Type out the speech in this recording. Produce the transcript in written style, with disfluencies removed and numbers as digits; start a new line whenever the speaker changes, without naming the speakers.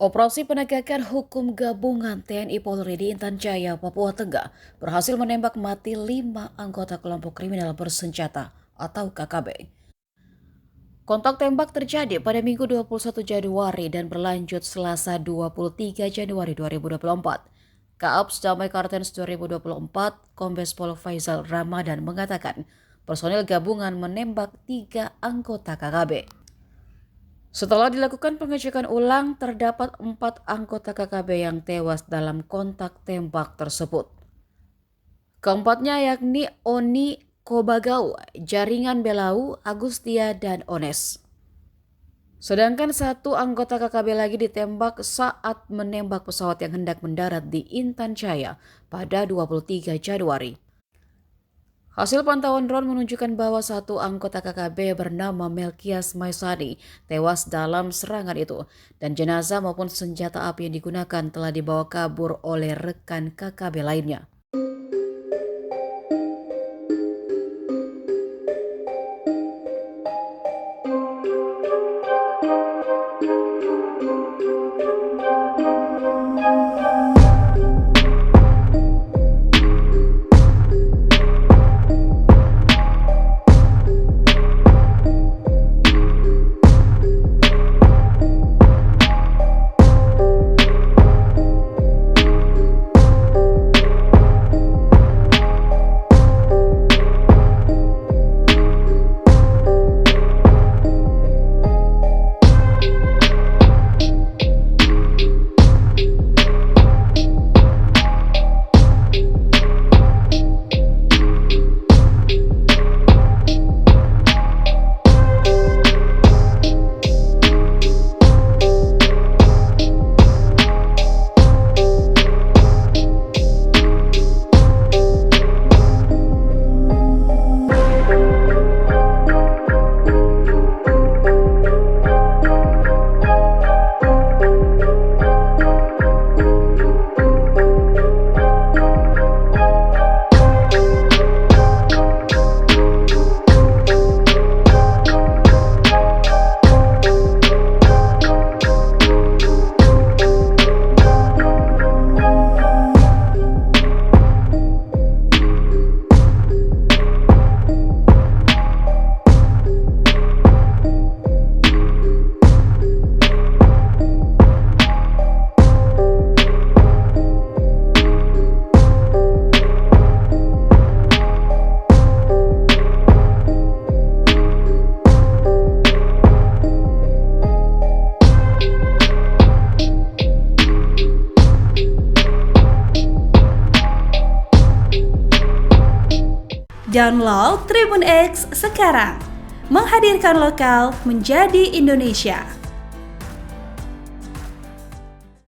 Operasi penegakan hukum gabungan TNI Polri di Intan Jaya, Papua Tengah berhasil menembak mati 5 anggota kelompok kriminal bersenjata atau KKB. Kontak tembak terjadi pada Minggu 21 Januari dan berlanjut Selasa 23 Januari 2024. Kaaps Damai Kartens 2024, Kombes Pol Faisal Ramadan mengatakan personil gabungan menembak 3 anggota KKB. Setelah dilakukan pengecekan ulang, terdapat 4 anggota KKB yang tewas dalam kontak tembak tersebut. Keempatnya yakni Oni Kobagau, Jaringan Belau, Agustia, dan Ones. Sedangkan 1 anggota KKB lagi ditembak saat menembak pesawat yang hendak mendarat di Intan Jaya pada 23 Januari. Hasil pantauan drone menunjukkan bahwa 1 anggota KKB bernama Melkias Maisani tewas dalam serangan itu dan jenazah maupun senjata api yang digunakan telah dibawa kabur oleh rekan KKB lainnya.
Download Tribun X sekarang, menghadirkan lokal menjadi Indonesia.